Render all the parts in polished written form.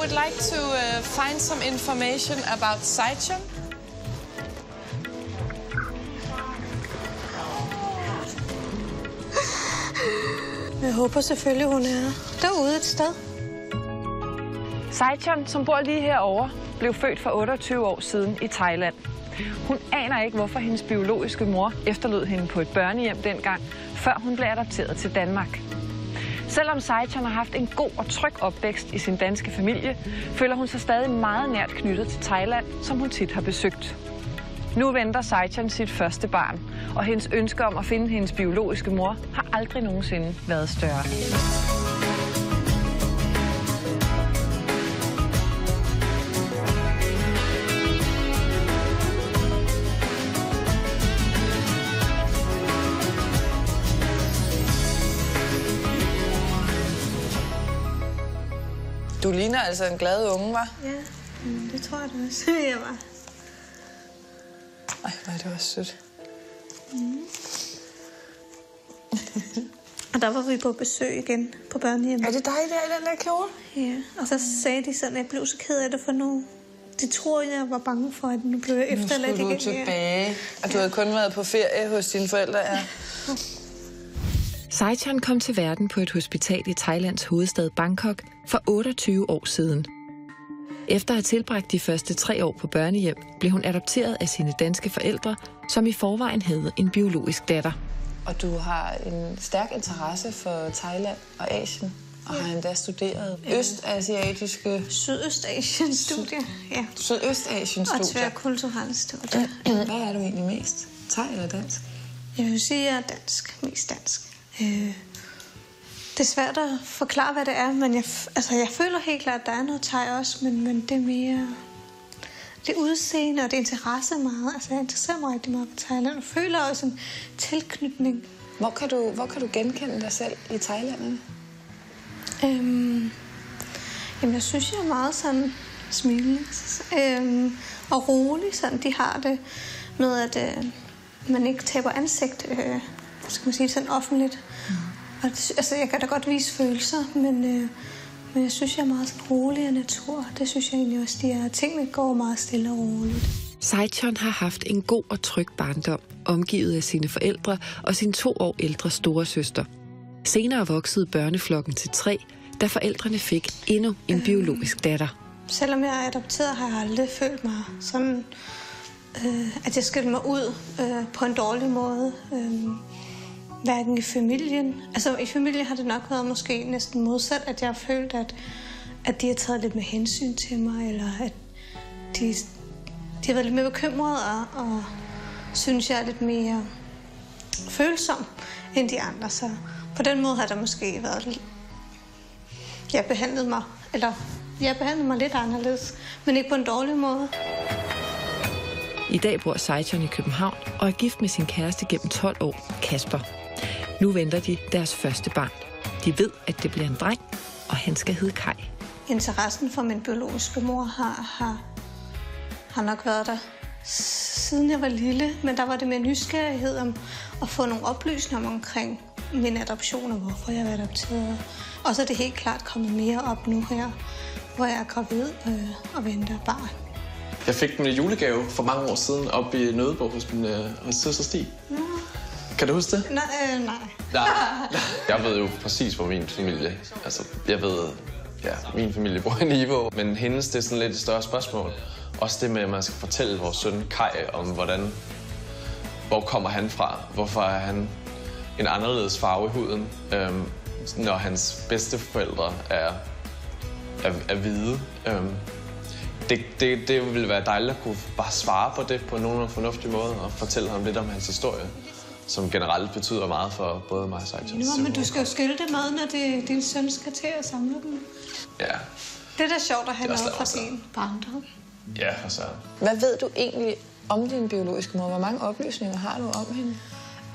would like to find some information about Saichon. Jeg håber selvfølgelig, hun er derude et sted. Saichon, som bor lige herovre, blev født for 28 år siden i Thailand. Hun aner ikke, hvorfor hendes biologiske mor efterlod hende på et børnehjem dengang, før hun blev adopteret til Danmark. Selvom Saichon har haft en god og tryg opvækst i sin danske familie, føler hun sig stadig meget nært knyttet til Thailand, som hun tit har besøgt. Nu venter Saichon sit første barn, og hendes ønske om at finde hendes biologiske mor har aldrig nogensinde været større. Du ligner altså en glad unge, hva'? Ja, det tror jeg da også, jeg var. Ej, hvor er det også sødt. Og der var vi på besøg igen på børnehjemmet. Er det dig der i den der kjole? Ja, og så sagde de sådan, at jeg blev så ked af det, for nu... De tror, jeg var bange for, at nu blev jeg efterladt igen. Nu skulle du tilbage. Og du havde kun været på ferie hos dine forældre, ja. Saichon kom til verden på et hospital i Thailands hovedstad Bangkok for 28 år siden. Efter at have tilbragt de første 3 år på børnehjem, blev hun adopteret af sine danske forældre, som i forvejen havde en biologisk datter. Og du har en stærk interesse for Thailand og Asien, og har endda studeret østasiatiske... Sydøstasien-studier, ja. Sydøstasien-studier. Og tværkulturelle studier. Hvad er du egentlig mest? Thai eller dansk? Jeg vil sige, at jeg er dansk. Mest dansk. Det er svært at forklare, hvad det er, men jeg føler helt klart, at der er noget Thai også, men det er mere... Det udseende og det interesse meget. Altså, jeg interesserer mig rigtig meget for Thailand og føler også en tilknytning. Hvor kan du genkende dig selv i Thailand? Jamen, jeg synes, jeg er meget sådan smilende og rolig. Sådan, de har det med, at man ikke taber ansigt, skal man sige, sådan offentligt. Og altså, jeg kan da godt vise følelser, men jeg synes, jeg er meget sådan rolig af natur. Det synes jeg egentlig også, de her tingene går meget stille og roligt. Saichon har haft en god og tryg barndom, omgivet af sine forældre og sin 2 år ældre storesøster. Senere voksede børneflokken til 3, da forældrene fik endnu en biologisk datter. Selvom jeg er adopteret, har jeg aldrig følt mig sådan, at jeg skilte mig ud på en dårlig måde. Hverken i familien. Altså i familien har det nok været måske næsten modsat, at jeg har følt, at de har taget lidt med hensyn til mig, eller at de har været lidt mere bekymrede, og synes jeg er lidt mere følsom end de andre. Så på den måde har der måske været lidt... Jeg behandlede mig lidt anderledes, men ikke på en dårlig måde. I dag bor Saichon i København og er gift med sin kæreste gennem 12 år, Kasper. Nu venter de deres første barn. De ved, at det bliver en dreng, og han skal hedde Kai. Interessen for min biologiske mor har nok været der siden jeg var lille, men der var det med nysgerrighed om at få nogle oplysninger omkring min adoption og hvorfor jeg var adopteret. Og så er det helt klart kommet mere op nu her, hvor jeg er gravid og venter barn. Jeg fik en julegave for mange år siden op i Nødebo hos søster Stig. Ja. Kan du huske det? Nej. Jeg ved jo præcis, hvor min familie... Altså, jeg ved... Ja, min familie bor i Niveau, men hendes, det er sådan lidt et større spørgsmål. Også det med, at man skal fortælle vores søn Kai om, hvor kommer han fra? Hvorfor er han en anderledes farve i huden, når hans bedsteforældre er hvide? Det ville være dejligt at kunne bare svare på det på nogen fornuftig måde og fortælle ham lidt om hans historie, som generelt betyder meget for både mig og Saichon. Ja, men du skal jo skille det med, når din søn skal til at samle dem. Ja. Det er da sjovt at have noget fra din barndom. Ja, for så. Hvad ved du egentlig om din biologiske mor? Hvor mange oplysninger har du om hende?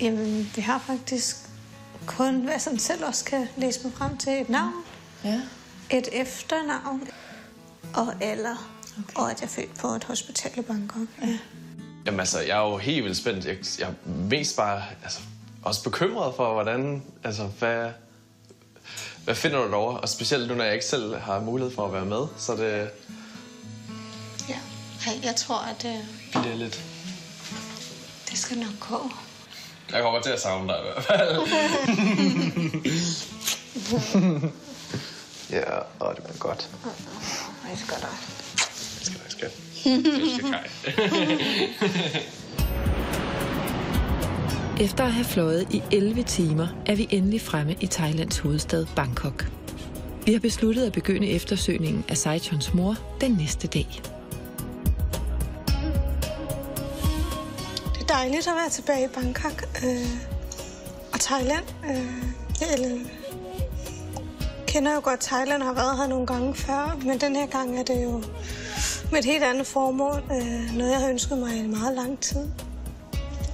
Jamen, vi har faktisk kun, hvad sådan selv også kan læse mig frem til, et navn, et efternavn og alder, og at jeg er født på et hospital i Bangkok. Ja. Jamen altså, jeg er jo helt vildt spændt. Jeg er mest bare også bekymret for, hvordan, hvad finder du derovre? Og specielt nu, når jeg ikke selv har mulighed for at være med, så det... Ja, jeg tror, at bliver lidt... det skal nok gå. Jeg kommer til at savne dig i hvert fald. Ja, det var godt. Jeg skal dig. Jeg skal. Efter at have fløjet i 11 timer, er vi endelig fremme i Thailands hovedstad Bangkok. Vi har besluttet at begynde eftersøgningen af Saichons mor den næste dag. Det er dejligt at være tilbage i Bangkok og Thailand. Jeg kender jo godt Thailand og har været her nogle gange før, men den her gang er det jo med et helt andet formål. Noget, jeg har ønsket mig i meget lang tid.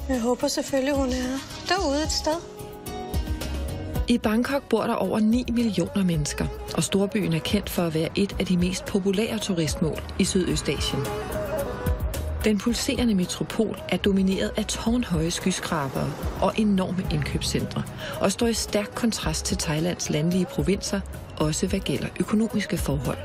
Jeg håber selvfølgelig, hun er derude et sted. I Bangkok bor der over 9 millioner mennesker, og storbyen er kendt for at være et af de mest populære turistmål i Sydøstasien. Den pulserende metropol er domineret af tårnhøje skyskrabere og enorme indkøbscentre, og står i stærk kontrast til Thailands landlige provinser, også hvad gælder økonomiske forhold.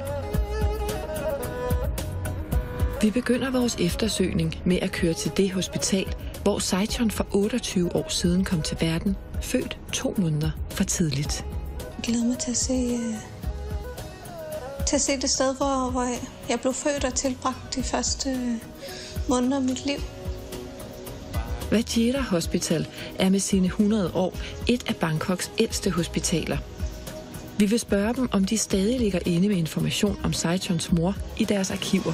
Vi begynder vores eftersøgning med at køre til det hospital, hvor Saichon for 28 år siden kom til verden, født 2 måneder for tidligt. Jeg glæder mig til at se det sted, hvor jeg blev født og tilbragt de første måneder af mit liv. Vajira Hospital er med sine 100 år et af Bangkoks ældste hospitaler. Vi vil spørge dem, om de stadig ligger inde med information om Saichons mor i deres arkiver.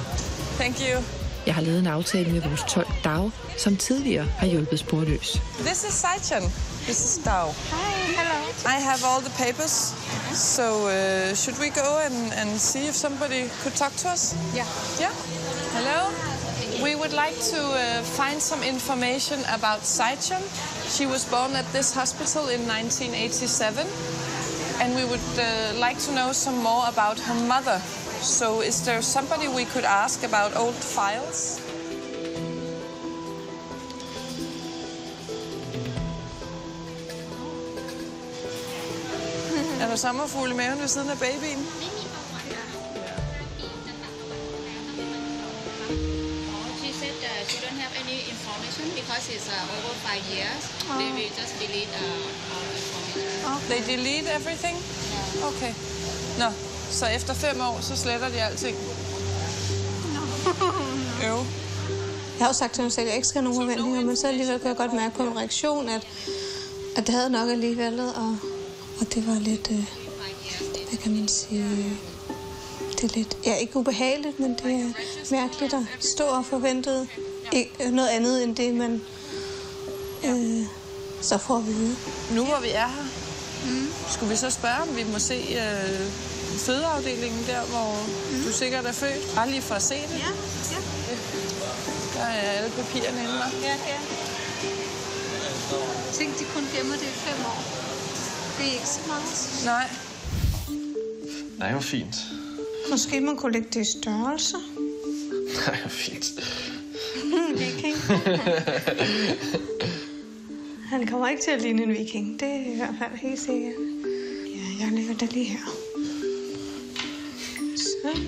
Thank you. Jeg har lavet en aftale med vores tolk Dao, som tidligere har hjulpet sporløs. This is Saichon. This is Dao. Hi, hello. I have all the papers. So should we go and see if somebody could talk to us? Yeah. Yeah. Hello. We would like to find some information about Saichon. She was born at this hospital in 1987. And we would like to know some more about her mother. So is there somebody we could ask about old files? Er der sommerfugle i maven ved siden af babyen? She said she don't have any information because it's over 5 years. They will just delete all information. They delete everything? Yeah. Okay. Nå, så efter 5 år, så sletter de alting? Jo. Jeg har jo sagt til mig selv, at jeg ikke skal have nogen forventninger, men så alligevel kan jeg godt mærke på en reaktion, at det havde nok alligevel, og det var lidt, hvad kan man sige, det er lidt, ja, ikke ubehageligt, men det er mærkeligt at stå og forvente noget andet end det, man så får vi vide. Nu hvor vi er her, skulle vi så spørge, om vi må se fødeafdelingen der, hvor du sikkert er født? Bare lige for at se det. Ja, ja. Der er alle papirerne inde der. Ja, ja. Tænk, de kun gemmer det i 5 år. Det er ikke så meget. Nej. Nej, hvor fint. Måske man kunne lægge det i størrelse. Nej, hvor fint. Viking. Han kommer ikke til at ligne en viking. Det er i hvert fald helt sikkert. Ja, jeg lægger det lige her. Så.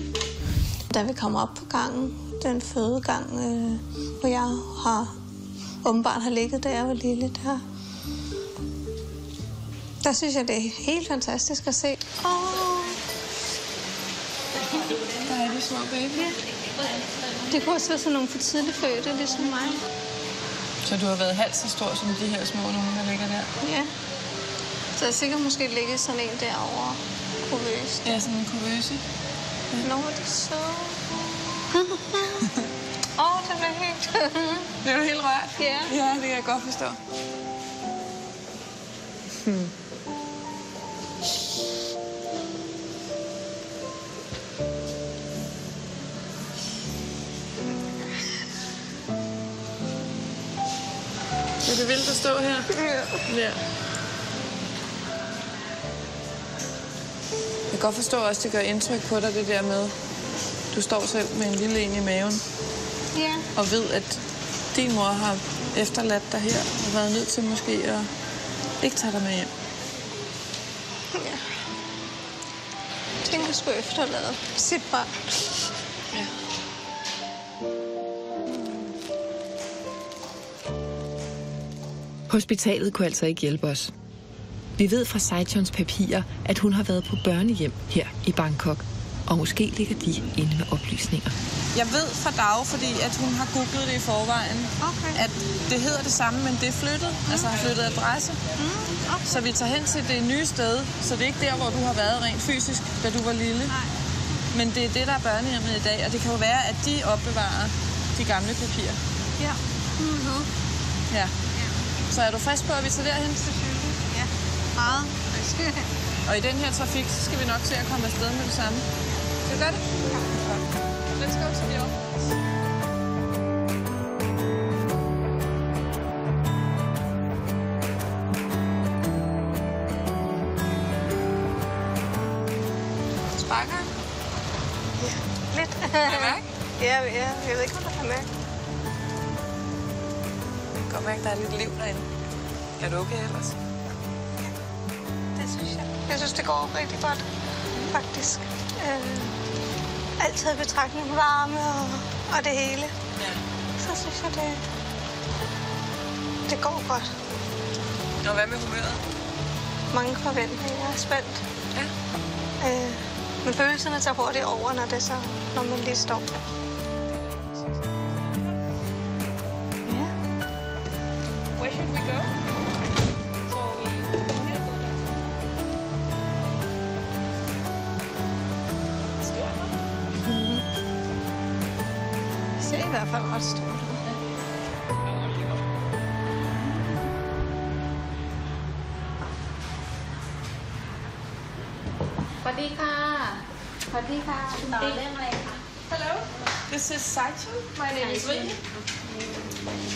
Da vi kommer op på gangen, den fødegang, hvor jeg åbenbart har ligget, da jeg var lille, der synes jeg, det er helt fantastisk at se. Der er de små babyer. Ja. Det kunne også være sådan nogle for tidligt fødte, ligesom mig. Så du har været halvt så stor som de her små nogen, der ligger der? Ja. Så jeg sikkert måske ligge sådan en derovre. Kuvøse. Ja, sådan en kuvøse. Nå, det er så... det bliver helt... Bliver du helt rørt? Ja. Ja, det kan jeg godt forstå. Er det vildt at stå her? Ja. Jeg kan godt forstå også, det gør indtryk på dig, det der med, du står selv med en lille en i maven. Ja. Og ved, at din mor har efterladt dig her, og været nødt til måske at ikke tage dig med hjem. Ja. Tænk at skulle efterlade sit barn. Ja. Hospitalet kunne altså ikke hjælpe os. Vi ved fra Saichons papirer, at hun har været på børnehjem her i Bangkok, og måske ligger de inde med oplysninger. Jeg ved fra Dag, fordi at hun har googlet det i forvejen, at det hedder det samme, men det er flyttet, altså har flyttet adresse. Så vi tager hen til det nye sted, så det er ikke der, hvor du har været rent fysisk, da du var lille. Nej. Men det er det, der er børnehjemmet i dag, og det kan jo være, at de opbevarer de gamle papirer. Ja. Ja. Så er du frisk på, at vi tager derhen? Selvfølgelig. Ja. Meget frisk. Og i den her trafik, så skal vi nok se at komme afsted med det samme. Skal vi gøre det? Ja. Let's go to the office. Sparker? Ja, lidt. Kan du mærke? Ja, jeg ved ikke, om du kan mærke. Jeg kan godt mærke, at der er lidt liv derinde. Er du okay ellers? Det synes jeg. Jeg synes, det går rigtig godt, faktisk. Altid betragtning varme og det hele. Ja. Så synes jeg, det går godt. Og hvad med humøret? Mange forventninger. Jeg er spændt. Ja. Men følelserne tager hurtigt over, når man lige står. Ja. Where should we go? Det ser i hvert fald ret stort ud. สวัสดีค่ะ สวัสดีค่ะคุณติ๊กเรื่องอะไรคะ Hello, this is Saichon. My name is Lee.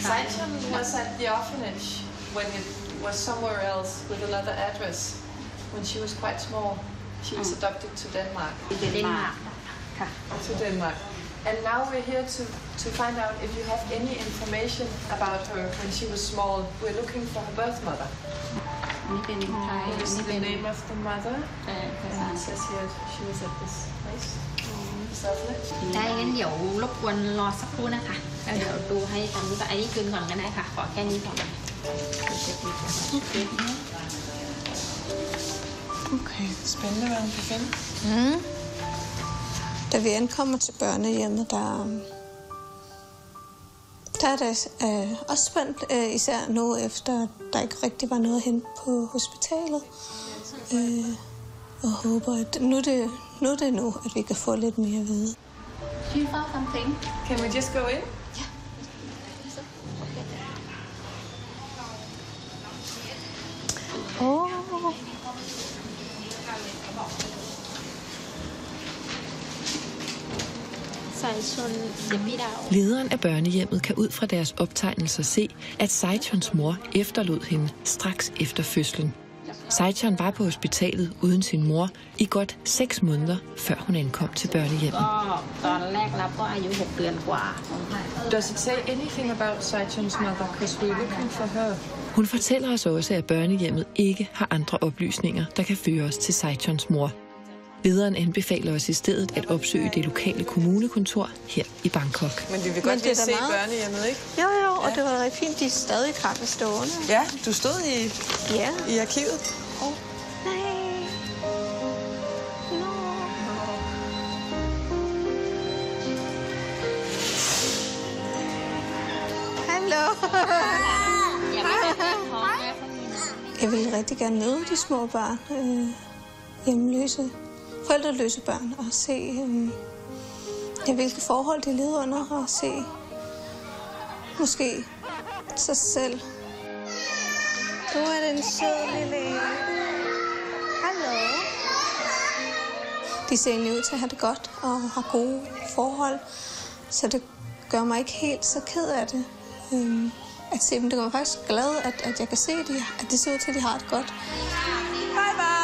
Saichon was at the orphanage when it was somewhere else with another address. When she was quite small, she was adopted to Denmark. เดนมาร์กค่ะ To Denmark. And now we're here to find out if you have any information about her when she was small. We're looking for her birth mother. อันนี้เป็นใคร This อัน is นี้เป็ the น name of the mother. ภา And ษา it says here she was at this place. This orphanage. ได้งั้นเดี๋ยวรบกวนรอสักครู่นะคะ เดี๋ยวดูให้ตอนนี้ก็ไอ้นี่คืนก่อนก็ได้ค่ะ ขอแค่นี้ก่อน Okay. Spændende, hvad hun kan finde. Da vi ankommer til børnehjemmet, der er det også spændt, især nu efter, der ikke rigtig var noget hen på hospitalet. Og håber, at nu er det nu, at vi kan få lidt mere at vide. Can we just go in? Åh. Lederen af børnehjemmet kan ud fra deres optegnelser se, at Saichons mor efterlod hende straks efter fødslen. Saichon var på hospitalet uden sin mor i godt 6 måneder, før hun ankom til børnehjemmet. Does it say anything about Saichon's mother? Because we're looking for her. Hun fortæller os også, at børnehjemmet ikke har andre oplysninger, der kan føre os til Saichons mor. Lederen anbefaler os i stedet at opsøge det lokale kommunekontor her i Bangkok. Men vi vil godt lige se børnehjemmet, ikke? Jo, og det var rigtig fint, de er stadig klar stående. Ja, du stod i arkivet. Nej. Nå. Hallo. Jeg vil rigtig gerne møde de små børn, hjemløse, forældreløse børn, og se, hvilke forhold de leder under, og se måske sig selv. Du er den søde lille en. Hallo. De ser egentlig ud til at have det godt og har gode forhold, så det gør mig ikke helt så ked af det. At se dem. Det gør mig faktisk glad, at jeg kan se, at det ser ud til, at de har det godt. Bye bye.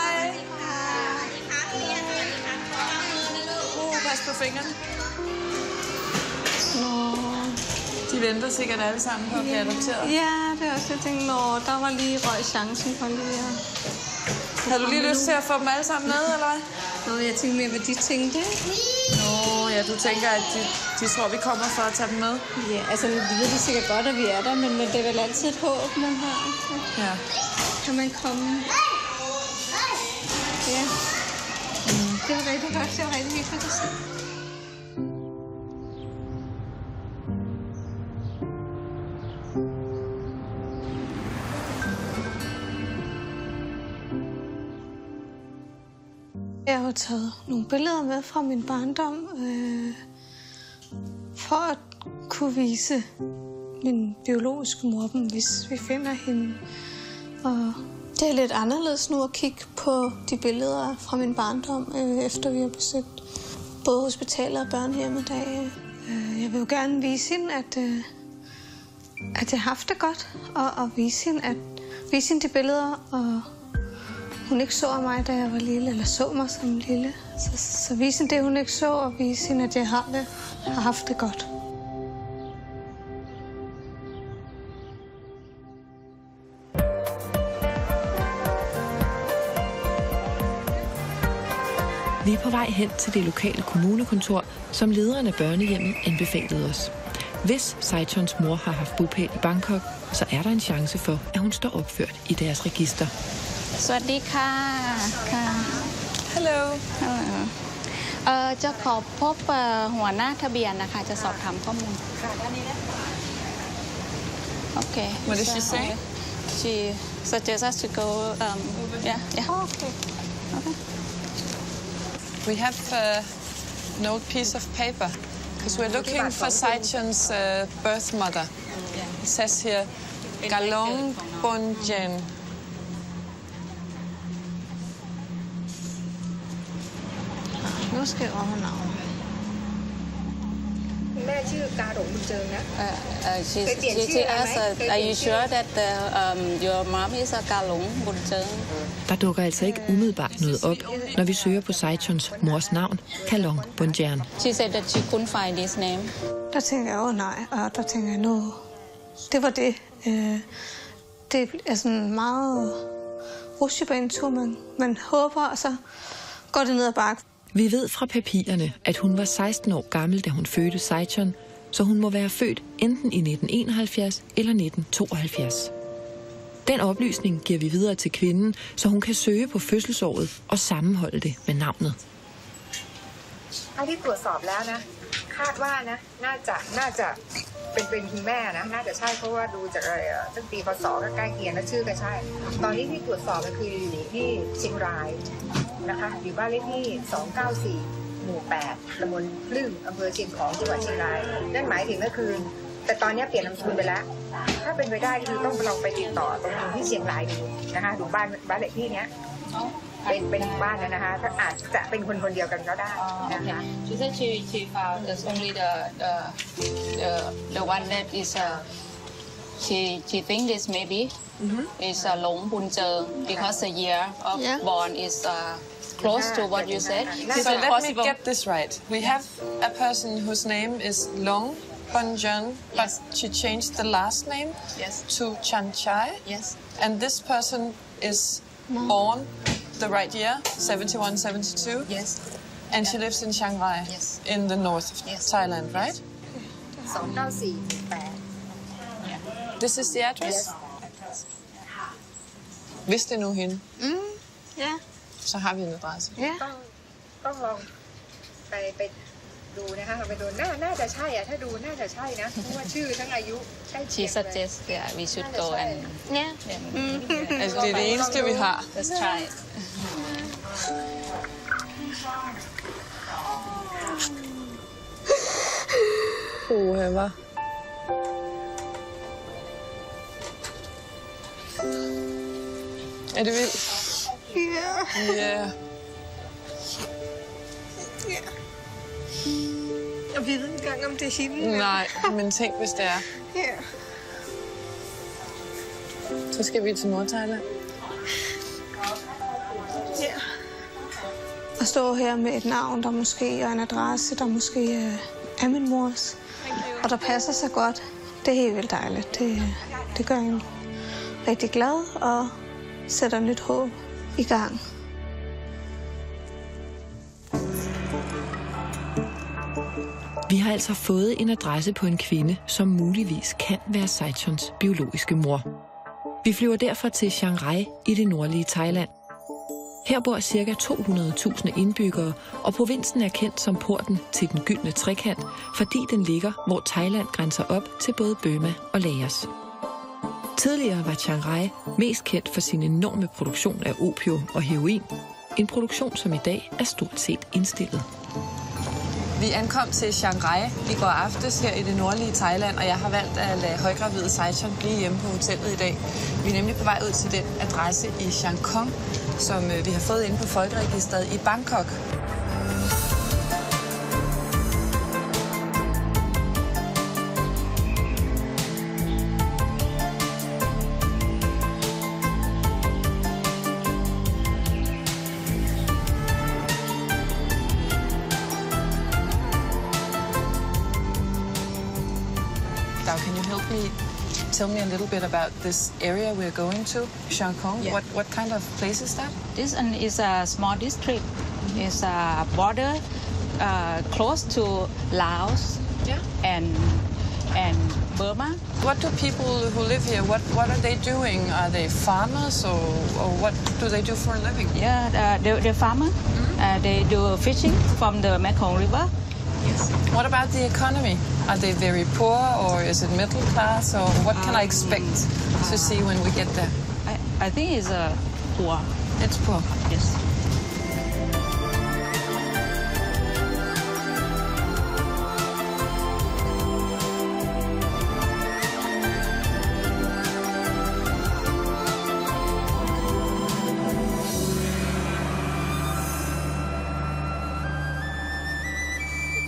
Pas på fingrene. De venter sikkert alle sammen på at blive adopteret. Ja, det er også det, jeg tænkte, der var lige røg chancen for lige at... Har du lige lyst til at få dem alle sammen med, eller hvad? Og jeg tænker mere, hvad de tænkte. Nå, ja, du tænker, at de tror, vi kommer for at tage dem med? Ja, altså de ved det sikkert godt, at vi er der, men det er vel altid et håb, man har. Ja. Kan man komme? Ja. Det var rigtig godt, det var rigtig hyggeligt at se. Jeg har taget nogle billeder med fra min barndom, for at kunne vise min biologiske mor dem, hvis vi finder hende. Og det er lidt anderledes nu at kigge på de billeder fra min barndom, efter vi har besøgt både hospitaler og børnehjem i dag. Jeg vil jo gerne vise hende, at jeg har haft det godt, og vise hende de billeder, og hun ikke så mig, da jeg var lille, eller så mig som lille. Så vise hende det, hun ikke så, og vise hende, at jeg har haft det godt. Vi er på vej hen til det lokale kommunekontor, som lederen af børnehjemmet anbefalede os. Hvis Saichons mor har haft bopæl i Bangkok, så er der en chance for, at hun står opført i deres register. สวัสดีค่ะค่ะ Hello. จะขอพบหัวหน้าทะเบียนนะคะจะสอบถามข้อมูลค่ะด้านนี้นะคะโอเค What did she say? She suggests us to go yeah Okay. We have an old piece of paper because we're looking for Saichon's birth mother. It says here, Galong Bonjen. Nu skriver hun navn. แม่ชื่อกาหลงบุญเจิงนะ She asked, are you sure that your mom is a Galong Bunjeng? Der dukker altså ikke umiddelbart noget op, når vi søger på Saichons mors navn, Kalong Bonjern. She said that she couldn't find this name. Der tænker jeg, nej, og der tænker jeg, det var det. Det er sådan meget rutsjebanetur, man håber, og så går det ned ad bakke. Vi ved fra papirerne, at hun var 16 år gammel, da hun fødte Saichon, så hun må være født enten i 1971 eller 1972. Den oplysning giver vi videre til kvinden, så hun kan søge på fødselsåret og sammenholde det med navnet. อันที่ตรวจสอบแล้วนะคาดว่านะน่าจะเป็นคุณแม่นะน่าจะใช่เพราะว่าดูจากตั้งปีพศก็ใกล้เคียงและชื่อก็ใช่ตอนนี้ที่ตรวจสอบก็คืออยู่ที่เชียงรายนะคะอยู่บ้านเลขที่294หมู่8ตำบลพลึ่งอำเภอเชียงของจังหวัดเชียงรายนั่นหมายถึงก็คือแต่ตอนนี้เปลี่ยนนามสกุลไปแล้วถ้าเป็นไปได้คือต้องลองไปติดต่อตรงที่เชียงรายดูนะคะดูบ้านเลขที่เนี้ยเป็นบ้านนะคะถ้าอาจจะเป็นคนเดียวกันก็ได้นะคะ She said she found there's only the one that is she think this maybe is Long Bunjeng because the year of born is close to what you said. So let me get this right. We have a person whose name is Long Bonjern, but she changed the last name to Chan Chai. Yes. And this person is born the right year, 71, 72. Yes. And she lives in Chiang Rai, in the north of Thailand, right? 294 This is the address? Hvis det er nu hende, Ja. så har vi en adresse. Ja. ต้องลองไปดูนะคะไปดูน่าจะใช่อะถ้าดูน่าจะใช่นะเพราะว่าชื่อทั้งอายุใกล้เคีย She งเลย suggests we should go and Ja. Altså, det er det eneste, vi har. let's try it. Hva? Er det vildt? Ja. Ja. Og vi ved ikke engang, om det er hende. Nej, men tænk, hvis det er. Ja. Så skal vi til Nordthailand. Ja. At stå her med et navn, der måske er en adresse, der måske er min mors, og der passer sig godt, det er helt vildt dejligt. Det gør en rigtig glad og sætter nyt håb i gang. Vi har altså fået en adresse på en kvinde, som muligvis kan være Saichons biologiske mor. Vi flyver derfor til Chiang Rai i det nordlige Thailand. Her bor ca. 200.000 indbyggere, og provinsen er kendt som porten til den gyldne trekant, fordi den ligger, hvor Thailand grænser op til både Burma og Laos. Tidligere var Chiang Rai mest kendt for sin enorme produktion af opium og heroin, en produktion, som i dag er stort set indstillet. Vi ankom til Chiang Rai i går aftes her i det nordlige Thailand, og jeg har valgt at lade højgravide Saichon blive hjemme på hotellet i dag. Vi er nemlig på vej ud til den adresse i Chiang Khong, som vi har fået inde på folkeregisteret i Bangkok. Can you help me tell me a little bit about this area we're going to, Chiang Khong? Yeah. What kind of place is that? This one is a small district. It's a border close to Laos and Burma. What do people who live here, what are they doing? Are they farmers or what do they do for a living? Yeah, they're farmers. They do fishing from the Mekong River. Yes. What about the economy? Are they very poor or is it middle class or what can I expect to see when we get there? I think it's poor. It's poor. Yes.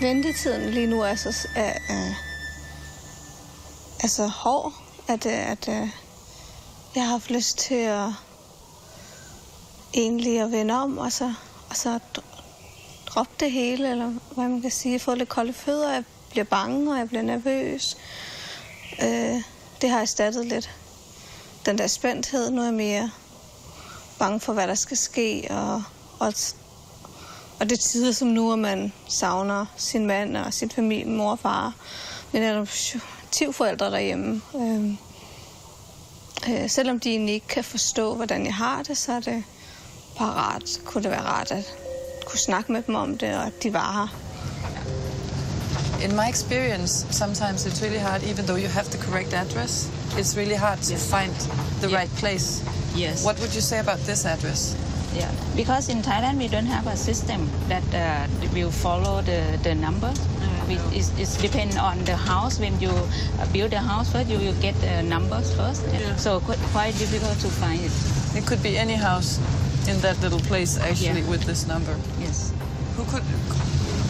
Ventetiden lige nu er så hård, at jeg har haft lyst til at vende om, og så droppe det hele, eller hvad man kan sige, få lidt kolde fødder, jeg bliver bange, og jeg bliver nervøs. Det har erstattet lidt. Den der spændthed, nu er jeg mere bange for, hvad der skal ske, og det tider som nu, at man savner sin mand og sin familie, mor og far. Men er der 10 forældre derhjemme. Selvom de egentlig ikke kan forstå, hvordan jeg har det, så er det bare rart. Så kunne det være rart at kunne snakke med dem om det, og at de var her. In my experience, sometimes it's really hard, even though you have the correct address, it's really hard to find the right place. Yes. What would you say about this address? Yeah, because in Thailand we don't have a system that will follow the number. It's depend on the house. When you build a house first, you will get the numbers first. Yeah. So quite difficult to find it. It could be any house in that little place actually with this number. Yes. Who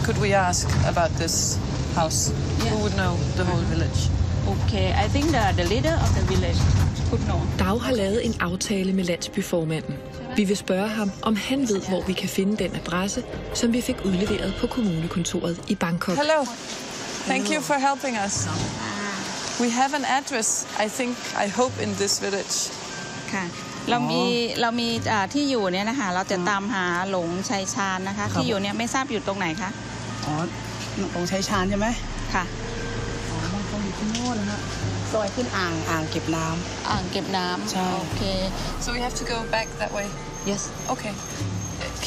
could we ask about this house? Yeah. Who would know the whole village? Okay, I think the leader of the village could know. Dag har lavet en aftale med landsbyformanden. Vi vil spørge ham, om han ved, hvor vi kan finde den adresse, som vi fik udleveret på kommunekontoret i Bangkok. Hello. Thank you for helping us. We have an address, I hope, in this village. ค่ะเรามีที่อยู่เนี่ยนะคะเราจะตามหาหลงชัยชาญนะคะที่อยู่เนี่ยไม่ทราบอยู่ตรงไหนคะอ๋อหลงชัยชาญใช่ไหมค่ะอ๋อมันคงอยู่ที่โน่นนะฮะซอยขึ้นอ่างเก็บน้ำอ่างเก็บน้ำใช่โอเค So we have to go back that way. Yes. Okay.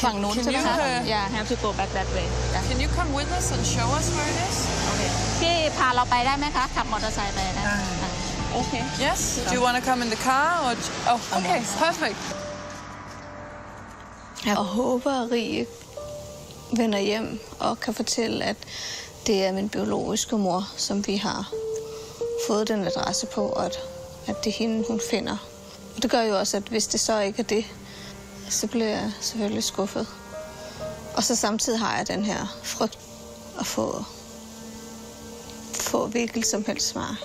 ฝั่งนู้นใช่ไหมคะ Yeah, have to go back that way. Can you come with us and show us where it is? Okay. พี่พาเราไปได้ไหมคะขับมอเตอร์ไซค์ไปได้Okay. Yes. Do you want to come in the car or? Oh, okay. Perfect. Jeg håber, at Rie vender hjem og kan fortælle, at det er min biologiske mor, som vi har fået den adresse på, og at det er hende, hun finder. Og det gør jo også, at hvis det så ikke er det, så bliver jeg selvfølgelig skuffet. Og så samtidig har jeg den her frygt at få hvilket som helst svar.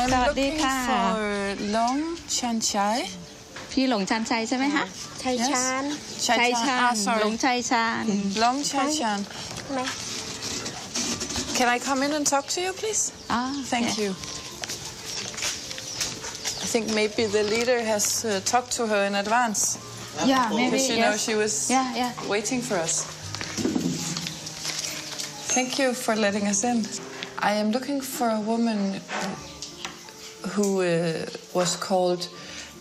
I'm looking for Long Chan Chai. พี่หลงชันชัยใช่ไหมคะชัยชาญ Chai Chan. หลงชัยชาญ Long Chai Chan. Can I come in and talk to you, please? Thank you. I think maybe the leader has talked to her in advance. Yeah, maybe. Because you know she was waiting for us. Thank you for letting us in. I am looking for a woman who was called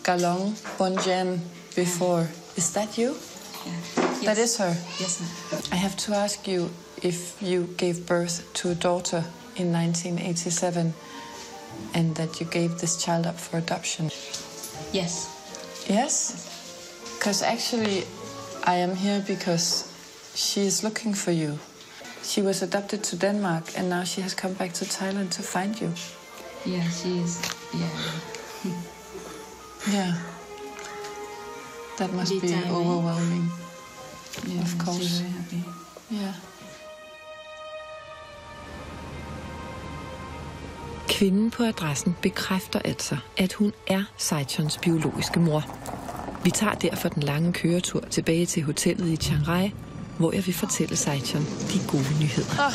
Galong Bonjan before. Is that you? Yeah. That is her? Yes, ma'am. I have to ask you if you gave birth to a daughter in 1987 and that you gave this child up for adoption. Yes. Yes? Because actually I am here because she is looking for you. She was adopted to Denmark and now she has come back to Thailand to find you. Yeah, she is. Yeah. Yeah. That must be overwhelming. Yeah, of course. She's very happy. Yeah. Kvinden på adressen bekræfter altså, at hun er Saichons biologiske mor. Vi tager derfor den lange køretur tilbage til hotellet i Chiang Rai, hvor jeg vil fortælle Saichon de gode nyheder.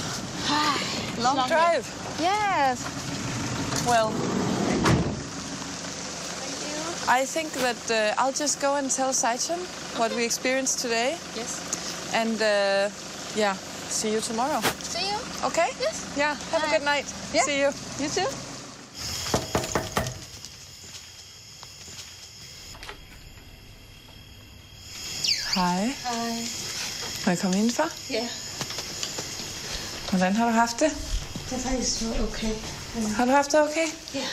Long drive. Yes. Well, I think that I'll just go and tell Saichon what we experienced today. Yes. And yeah, see you tomorrow. See you. Okay? Yes. Yeah, have a good night. Yeah. See you. You too. Hej. Hej. Må jeg komme indenfor? Ja, Hvordan har du haft det? det er faktisk okay. Har du haft det okay? Ja.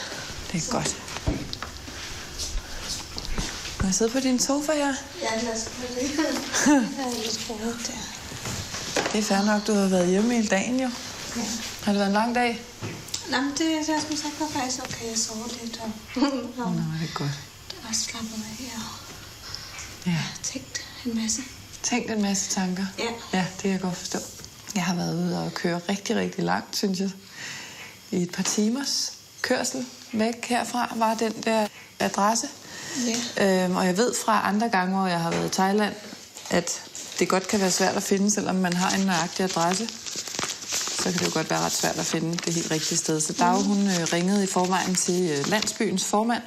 Det er godt. Må jeg sidde på din sofa her? Ja, lad os prøve det. Jeg er lidt rodet der. Det er fair nok, du har været hjemme hele dagen jo. Ja. Har det været en lang dag? Nej, men det jeg som sagt var faktisk okay. Jeg sover lidt og Nå, det er godt. det var slappet af her. Ja. Jeg har tænkt en masse. Tænkt en masse tanker. Ja. Ja, det kan jeg godt forstå. Jeg har været ude og køre rigtig, rigtig langt, synes jeg. I et par timers kørsel væk herfra var den der adresse. Ja. Og jeg ved fra andre gange, hvor jeg har været i Thailand, at det godt kan være svært at finde, selvom man har en nøjagtig adresse. Så kan det jo godt være ret svært at finde det helt rigtige sted. Så Dag, hun ringede i forvejen til landsbyens formand,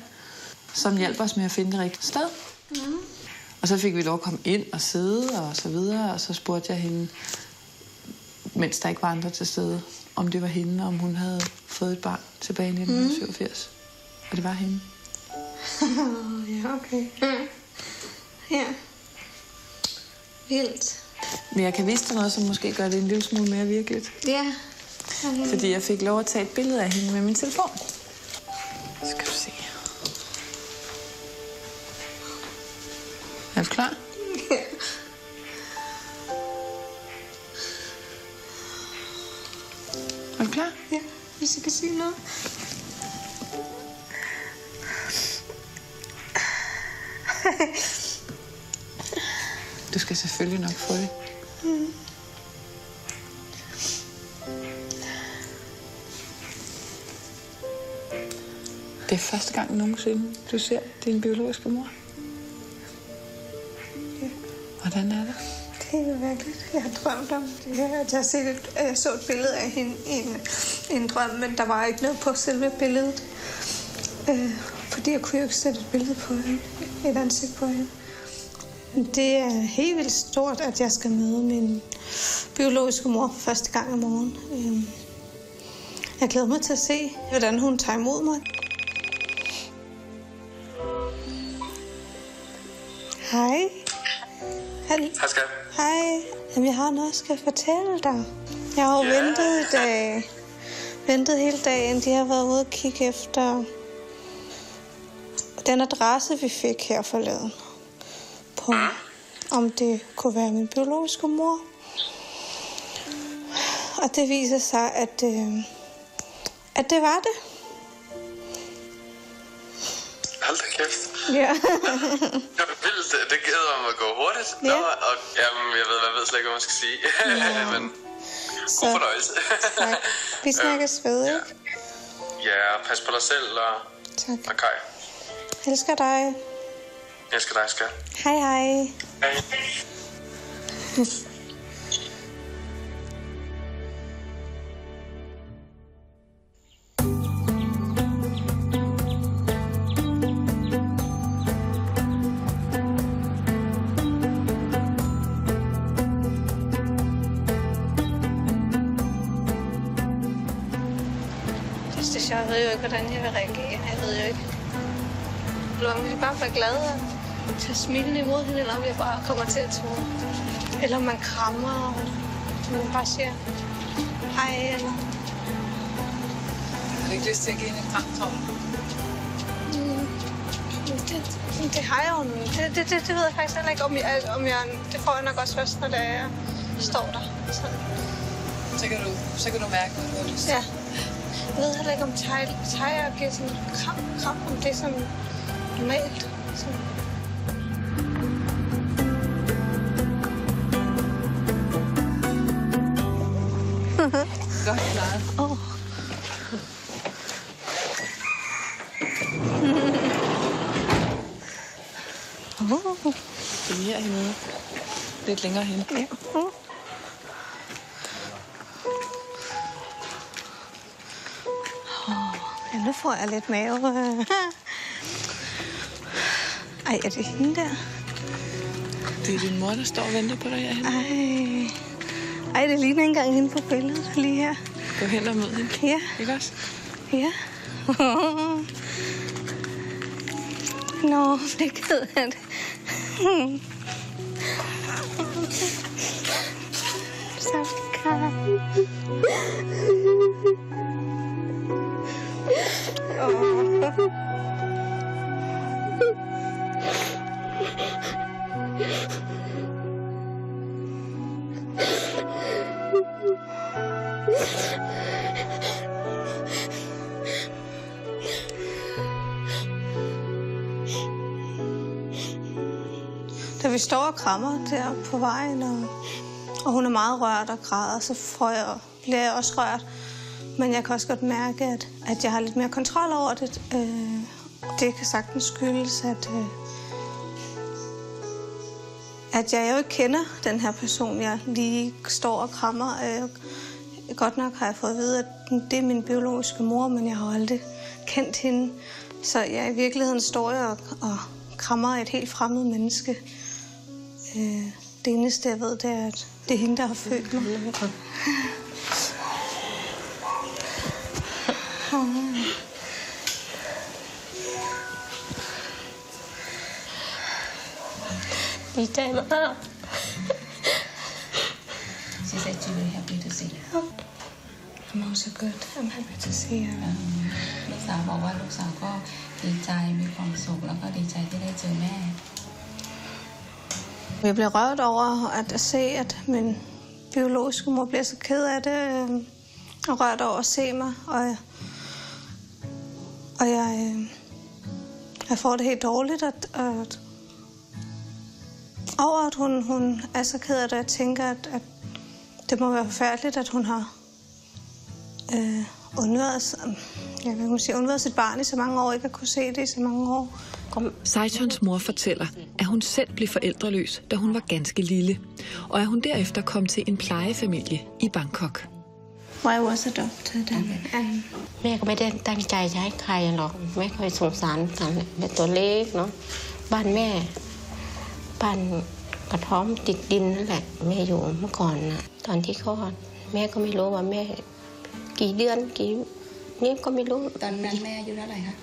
som hjalp os med at finde det rigtige sted. Mm. Og så fik vi lov at komme ind og sidde og så videre, og så spurgte jeg hende, mens der ikke var andre til stede, om det var hende, om hun havde fået et barn tilbage i 1987. Og det var hende. Ja, okay. Ja. Vildt. Men jeg kan vise dig noget, som måske gør det en lille smule mere virkeligt. Ja. Fordi jeg fik lov at tage et billede af hende med min telefon. Skal du se. Er du klar? Ja. Er du klar? Ja, hvis jeg kan sige noget. Du skal selvfølgelig nok få det. Mm. Det er første gang nogensinde, du ser din biologiske mor. Ja. Hvordan er det? Det er jo virkelig. Jeg har drømt om det her. Jeg så et billede af hende i en drøm, men der var ikke noget på selve billedet. Fordi jeg kunne jo ikke sætte et billede på hende. Et ansigt på hende. Det er helt vildt stort, at jeg skal møde min biologiske mor for første gang i morgen. Jeg glæder mig til at se, hvordan hun tager imod mig. Hej. Hej, skat. Hej. Jamen, jeg har noget, jeg skal fortælle dig. Jeg har jo ventet i dag. Ventet hele dagen. De har været ude og kigge efter den adresse, vi fik her forleden. På, om det kunne være min biologiske mor. Og det viser sig, at det var det. Hold da kæft. Ja. Det var vildt. Det gider om at gå hurtigt. Ja. Nå, og jamen, jeg ved slet ikke, hvad man skal sige. Men god fornøjelse. Tak. Vi snakkes ved, ikke? Ja, pas på dig selv Tak. og Kai. Elsker dig. Jeg elsker dig, skat. Hej, hej. Hej. det sjovt. Jeg ved jo ikke, hvordan jeg vil reagere. Jeg ved jo ikke. Eller om jeg bare bliver glad og tager smilende imod hende, eller om jeg bare kommer til at tro. Eller om man krammer, og man bare siger hej, eller... Har du ikke lyst til at give hende en kram, tror du? Det har jeg jo nu. Det ved jeg faktisk heller ikke, om jeg... Det får jeg nok også først, når jeg står der. Så kan du mærke, hvad du har lyst til. Ja. Jeg ved heller ikke, om Tejer giver sådan en kram, om det er sådan normalt. Sådan. Godt klaret. Det er herhenne. Lidt længere hen. Ja. Ja, nu får jeg lidt mave. Ej, er det hende der? Det er din mor, der står og venter på dig herhenne. Ej, det ligner ikke engang hende på billedet lige her. Gå hen og mød hende. Ja. Ikke også? Ja. Nå, det er ked af det. Så kan Da vi står og krammer der på vejen, og hun er meget rørt og græder, så bliver jeg også rørt. Men jeg kan også godt mærke, at jeg har lidt mere kontrol over det. Det kan sagtens skyldes, at jeg jo ikke kender den her person, jeg lige står og krammer. Godt nok har jeg fået at vide, at det er min biologiske mor, men jeg har aldrig kendt hende. Så jeg i virkeligheden står jeg og krammer et helt fremmed menneske. Det eneste, jeg ved, det er, at det er hende, der har født mig. Đi chơi mà. She said she was happy to see you. I'm also good. I'm happy to see you. ลูกสาวบอกว่าลูกสาวก็ดีใจมีความสุขแล้วก็ดีใจที่ได้เจอแม่ Jeg bliver rørt over at se, at min biologiske mor bliver så ked af det, og rørt over at se mig. Og jeg får det helt dårligt, over at hun er så ked af det. Jeg tænker, at det må være forfærdeligt, at hun har undværet sit barn i så mange år, ikke at kunne se det i så mange år. Sejtons mor fortæller, at hun selv blev forældreløs, da hun var ganske lille, og at hun derefter kom til en plejefamilie i Bangkok. I was adopted. แม่ก็ไม่ได้ตั้งใจจะให้ใครหรอกแม่เคยสงสารกันแต่ตัวเล็กเนาะบ้านแม่บ้านกระท่อมติดดินนั่นแหละแม่อยู่เมื่อก่อนนะตอนที่คลอดแม่ก็ไม่รู้ว่าแม่กี่เดือนกี่นี่ก็ไม่รู้ ตอนนั้นแม่อายุเท่าไหร่คะ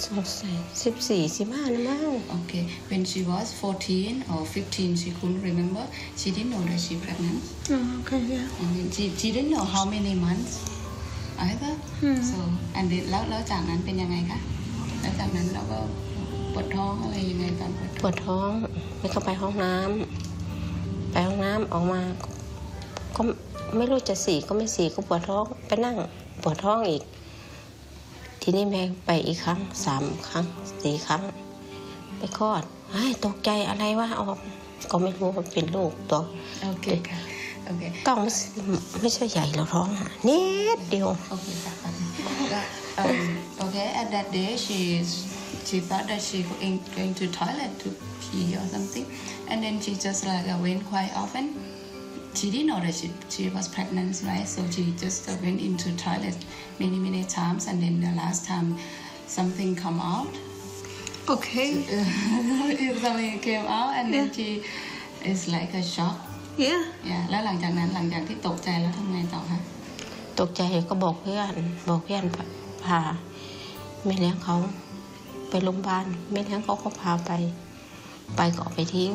สงสัย14-15นะมั้ง Okay, when she was 14 or 15, she couldn't remember. She didn't know that she pregnant. Okay, yeah. And then she didn't know how many months either. So, and then แล้วจากนั้นเป็นยังไงคะแล้วจากนั้นเราก็ปวดท้องอะไรยังไงตอนปวดท้อง ไม่เข้าไปห้องน้ำออกมาก็ไม่รู้จะก็ไม่ก็ปวดท้องไปนั่งปวดท้องอีกทีนี้แม่ไปอีกครั้ง3 ครั้ง 4 ครั้งไปคลอดตกใจอะไรวะออกก็ไม่รู้ว่าเป็นลูกตัว โอเคค่ะโอเค ต้องไม่ใช่ใหญ่แล้วท้องนิดเดียว โอเคค่ะOkay, at that day she thought that she going to toilet to pee or something, and then she just like went quite often. She didn't know that she was pregnant, right? So she just went into toilet many times, and then the last time something come out. Okay. Something came out, and then she is like a shock. Yeah. Yeah. แล้วหลังจากที่ตกใจแล้วทำไงต่อคะ ตกใจก็บอกเพื่อน พาแม่เลี้ยงเขาไปโรงพยาบาลแม่เลี้ยงเขาก็พาไปก็เอาไปทิ้ง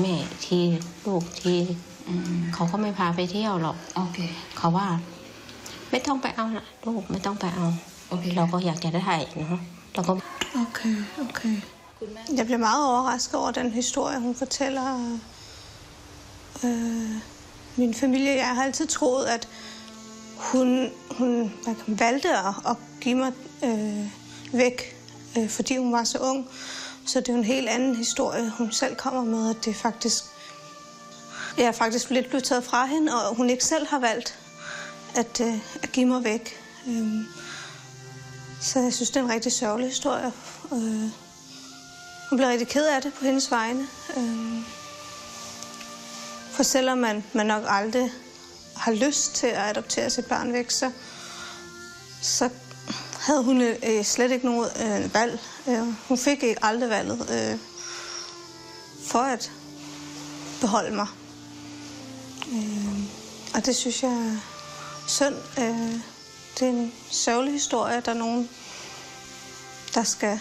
แม่ทีลูกทีเขาก็ไม่พาไปเที่ยวหรอกเขาว่าไม่ต้องไปเอานะลูกไม่ต้องไปเอาเราก็อยากจะได้เนาะเราก็Okay. Jeg bliver meget overrasket over den historie, hun fortæller. Min familie, jeg har altid troet, at hun valgte at give mig væk, fordi hun var så ung. Så det er jo en helt anden historie, hun selv kommer med, at det faktisk... Jeg er faktisk lidt blevet taget fra hende, og hun ikke selv har valgt at give mig væk. Så jeg synes, det er en rigtig sørgelig historie. Hun bliver rigtig ked af det på hendes vegne. For selvom man nok aldrig har lyst til at adoptere sit barn væk, så havde hun slet ikke noget valg. Hun fik ikke aldrig valget for at beholde mig. Og det synes jeg er synd. Det er en sørgelig historie. Der er nogen, der skal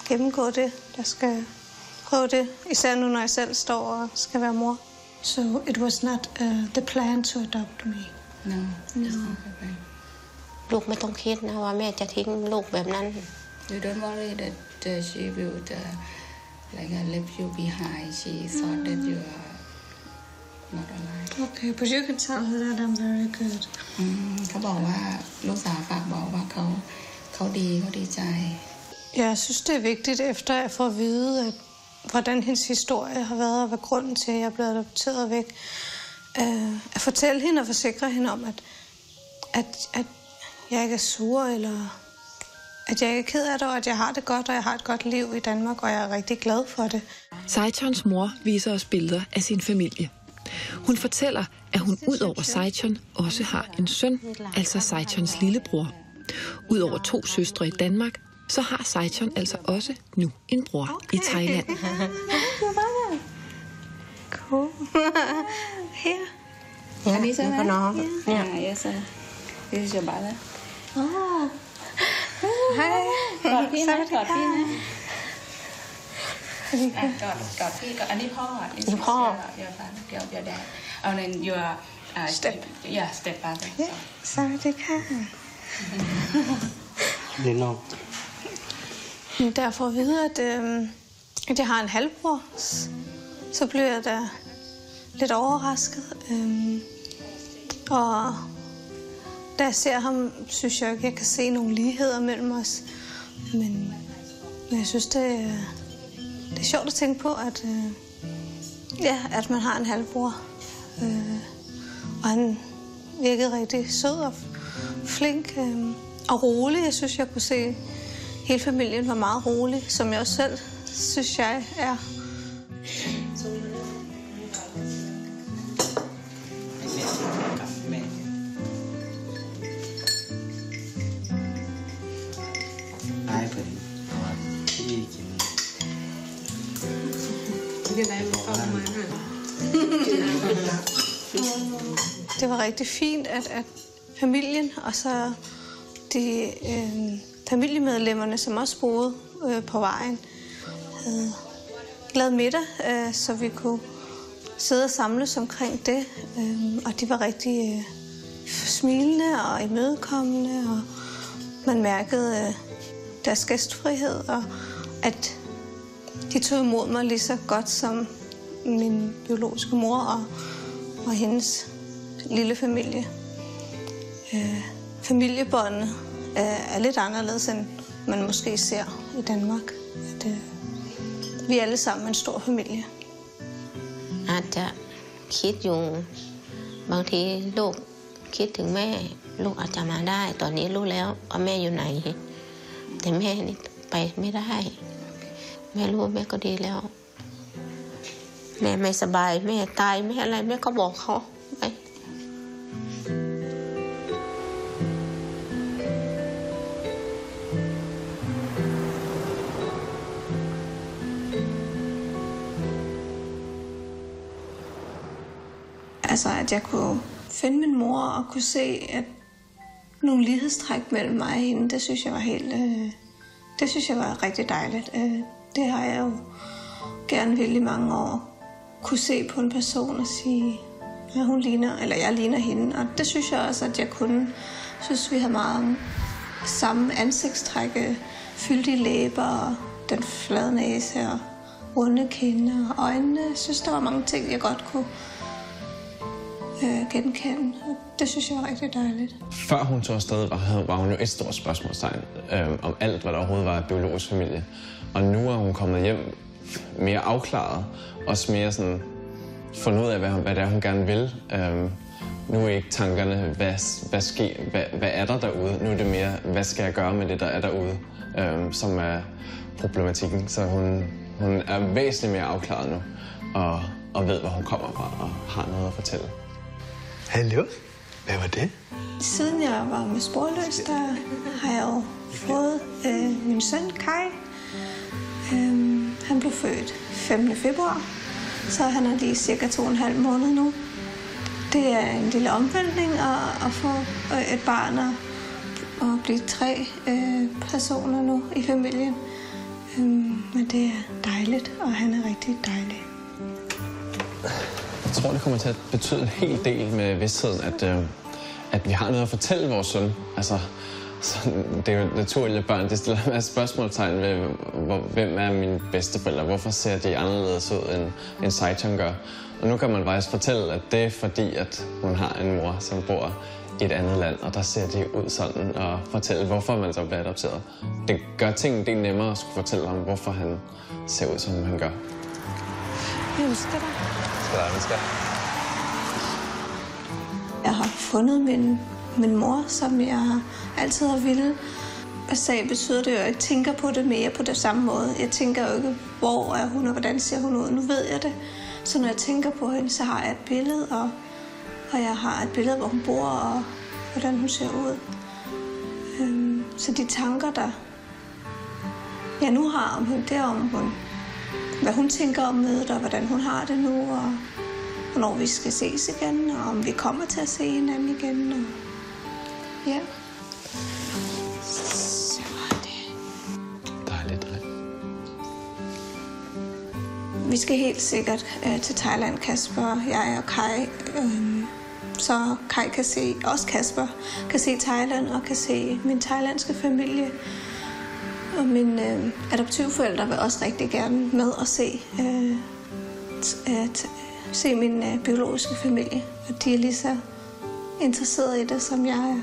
gennemgå det, der skal prøve det. Især nu, når jeg selv står og skal være mor. So it was not the plan to adopt me? No. ลูกไม่ต้องคิดนะว่าแม่จะทิ้งลูกแบบนั้น You don't worry that she will leave you behind. She thought that you are not alive. Okay, but you can tell her that I'm very good. เขาบอกว่าลูกสาวฝากบอกว่าเขาดีใจ Jeg synes, det er vigtigt, efter jeg får at vide, at hvordan hendes historie har været, og hvad grunden til, at jeg er blevet adopteret væk. At fortælle hende og forsikre hende om, at jeg ikke er sur, eller at jeg ikke er ked af det, og at jeg har det godt, og jeg har et godt liv i Danmark, og jeg er rigtig glad for det. Sejchons mor viser os billeder af sin familie. Hun fortæller, at hun ud over Sejchon også har en søn, altså Sejchons lillebror. Udover 2 søstre i Danmark, så har Sejchon altså også nu en bror i Thailand. Cool. Her. Ja, det er nå. Ja, yes. Det er jo bare det. Hej. กอดพี่นะกอดพี่นะกอดพี่อันนี้พ่อเดี๋ยวแดดเอาใน your step father สวัสดีค่ะ Det er nok. Da jeg får at vide, at jeg har en halvbror, så bliver jeg da lidt overrasket. Og da jeg ser ham, synes jeg ikke, jeg kan se nogle ligheder mellem os. Men jeg synes, det er sjovt at tænke på, at man har en halvbror. Og han virkede rigtig sød og flink og rolig. Jeg synes, jeg kunne se, hele familien var meget rolig, som jeg også selv synes, jeg er. Det var rigtig fint, at familien og så de familiemedlemmerne, som også boede på vejen, havde lavet middag, så vi kunne sidde og samles omkring det. Og de var rigtig smilende og imødekommende, og man mærkede deres gæstfrihed, og at de tog imod mig lige så godt som min biologiske mor og hendes lille familie. Familiebåndene er lidt anderledes, end man måske ser i Danmark. Vi er alle sammen en stor familie. อาจจะคิดอยู่บางทีลูกคิดถึงแม่ลูกอาจจะมาได้ตอนนี้รู้แล้วว่าแม่อยู่ไหนแต่แม่นี่ไปไม่ได้แม่รู้ว่าแม่ก็ดีแล้วแม่ไม่สบายแม่ตายแม่อะไรแม่ก็บอกเขาไป Altså, at jeg kunne finde min mor og kunne se, nogle lighedstræk mellem mig og hende. Det synes jeg var det synes jeg var rigtig dejligt. Det har jeg jo gerne vil i mange år. Kunne se på en person og sige, ja, hun ligner, eller jeg ligner hende. Og det synes jeg også, at jeg kunne. Jeg synes, vi har meget samme ansigtstræk, fyldige læber og den flade næse og runde kinder og øjnene. Jeg synes, der var mange ting, jeg godt kunne genkende. Det synes jeg var rigtig dejligt. Før hun tog afsted, var hun jo et stort spørgsmålstegn om alt, hvad der overhovedet var biologisk familie. Og nu er hun kommet hjem mere afklaret, også mere sådan fundet ud af, hvad det er, hun gerne vil. Nu er ikke tankerne, hvad er der derude? Nu er det mere, hvad skal jeg gøre med det, der er derude, som er problematikken. Så hun er væsentligt mere afklaret nu, og ved, hvor hun kommer fra, og har noget at fortælle. Hallo? Hvad var det? Siden jeg var med Sporløs, der har jeg jo fået min søn, Kai. Han blev født 15. februar, så han er lige cirka 2,5 måneder nu. Det er en lille omvæltning at få et barn og blive 3 personer nu i familien. Men det er dejligt, og han er rigtig dejlig. Jeg tror, det kommer til at betyde en hel del med vidstheden, at vi har noget at fortælle vores søn. Altså, det er jo naturligt, at børn stiller en masse spørgsmålstegn ved, hvem er mine bedsteforældre? Hvorfor ser de anderledes ud, end Saichon gør? Og nu kan man faktisk fortælle, at det er fordi, at hun har en mor, som bor i et andet land, og der ser de ud sådan, og fortælle, hvorfor man så bliver adopteret. Det gør tingene det nemmere at skulle fortælle ham, hvorfor han ser ud, som han gør. Jeg ønsker dig. Jeg har fundet min mor, som jeg altid har ville. Så betyder det jo, at jeg tænker på det mere på den samme måde. Jeg tænker jo ikke, hvor er hun, og hvordan ser hun ud. Nu ved jeg det. Så når jeg tænker på hende, så har jeg et billede, og jeg har et billede, hvor hun bor, og hvordan hun ser ud. Så de tanker, der jeg nu har om hende, det er om hvad hun tænker om mødet, og hvordan hun har det nu, og hvornår vi skal ses igen, og om vi kommer til at se hinanden igen. Og ja. Så var det. Dejligt. Vi skal helt sikkert til Thailand, Kasper, jeg og Kai. Så Kai kan se, også Kasper, kan se Thailand og kan se min thailandske familie. Og mine adoptivforældre vil også rigtig gerne med og se min biologiske familie. Og de er lige så interesserede i det, som jeg er.